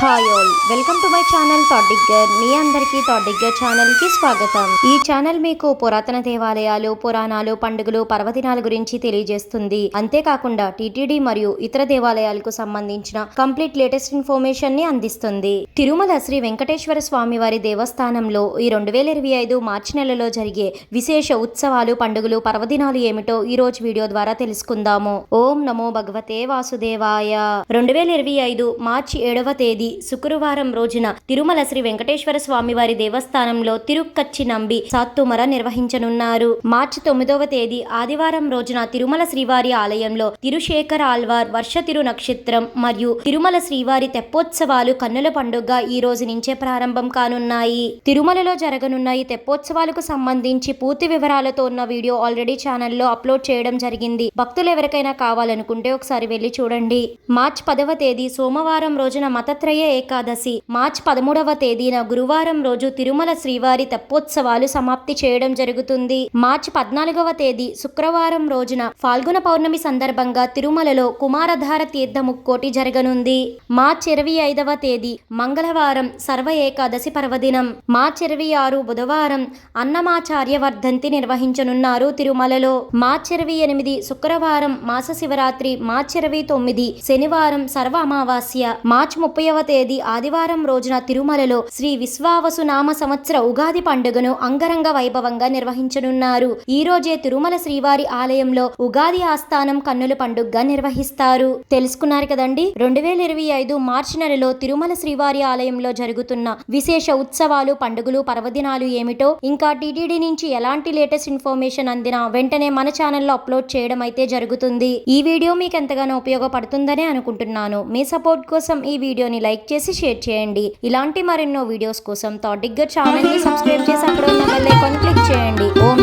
Hi all, welcome to my channel thought digger. మీ అందరికీ thought digger ఛానల్కి స్వాగతం. ఈ ఛానల్ మీకు పురాతన దేవాలయాలు, పురాణాలు, పండుగలు, పర్వదినాల గురించి తెలియజేస్తుంది. అంతేకాకుండా టీటీడీ మరియు ఇతర దేవాలయాలకు సంబంధించిన కంప్లీట్ లేటెస్ట్ ఇన్ఫర్మేషన్ ని అందిస్తుంది. తిరుమల శ్రీ వెంకటేశ్వర స్వామి వారి దేవస్థానంలో ఈ 2025 మార్చి నెలలో జరిగే విశేష ఉత్సవాలు, పండుగలు, పర్వదినాలు ఏమిటో ఈ రోజు వీడియో ద్వారా తెలుసుకుందాము. ఓం నమో భగవతే వాసుదేవాయ. 2025 మార్చి 7వ తేదీ శుక్రవారం రోజున తిరుమల శ్రీ వెంకటేశ్వర స్వామి వారి దేవస్థానంలో తిరుక్కచ్చి నంబి సాత్తుమర నిర్వహించనున్నారు. మార్చి 9వ తేదీ ఆదివారం రోజున తిరుమల శ్రీవారి ఆలయంలో తిరుశేఖర ఆల్వార్ వర్ష తిరు నక్షత్రం మరియు తిరుమల శ్రీవారి తెప్పోత్సవాలు కన్నుల పండుగ ఈ రోజు నుంచే ప్రారంభం కానున్నాయి. తిరుమలలో జరగనున్న ఈ తెప్పోత్సవాలకు సంబంధించి పూర్తి వివరాలతో ఉన్న వీడియో ఆల్రెడీ ఛానల్లో అప్లోడ్ చేయడం జరిగింది. భక్తులు ఎవరికైనా కావాలనుకుంటే ఒకసారి వెళ్లి చూడండి. మార్చి 10వ తేదీ సోమవారం రోజున మతత్రయ ఏకాదశి. మార్చి 13వ తేదీన గురువారం రోజు తిరుమల శ్రీవారి తెప్పోత్సవాలు సమాప్తి చేయడం జరుగుతుంది. మార్చి 14వ తేదీ శుక్రవారం రోజున ఫాల్గుణ పౌర్ణమి సందర్భంగా తిరుమలలో కుమారధార తీర్థ ముక్కోటి జరగనుంది. మార్చి 25వ తేదీ మంగళవారం సర్వ ఏకాదశి పర్వదినం. మార్చి 26 బుధవారం అన్నమాచార్య వర్ధంతి నిర్వహించనున్నారు తిరుమలలో. మార్చి 28 శుక్రవారం మాస శివరాత్రి. మార్చి 29 శనివారం సర్వ అమావాస్య. మార్చి 30వ తేదీ ఆదివారం రోజున తిరుమలలో శ్రీ విశ్వావసు నామ సంవత్సర ఉగాది పండుగను అంగరంగ వైభవంగా నిర్వహించనున్నారు. ఈ రోజే తిరుమల శ్రీవారి ఆలయంలో ఉగాది ఆస్థానం కన్నుల పండుగగా నిర్వహిస్తారు. తెలుసుకున్నారు కదండి. 2025 మార్చి నెలలో తిరుమల శ్రీవారి ఆలయంలో జరుగుతున్న విశేష ఉత్సవాలు, పండుగలు, పర్వదినాలు ఏమిటో, ఇంకా టీటీడీ నుంచి ఎలాంటి లేటెస్ట్ ఇన్ఫర్మేషన్ అందినా వెంటనే మన ఛానల్లో అప్లోడ్ చేయడం అయితే జరుగుతుంది. ఈ వీడియో మీకు ఎంతగానో ఉపయోగపడుతుందనే అనుకుంటున్నాను. మీ సపోర్ట్ కోసం ఈ వీడియోని లైక్ చేసి షేర్ చేయండి. ఇలాంటి మరెన్నో వీడియోస్ కోసం థాట్ డిగ్గర్ ఛానల్ ని సబ్స్క్రైబ్ చేసి అక్కడ ఉన్న బెల్ ఐకాన్ క్లిక్ చేయండి. ఓం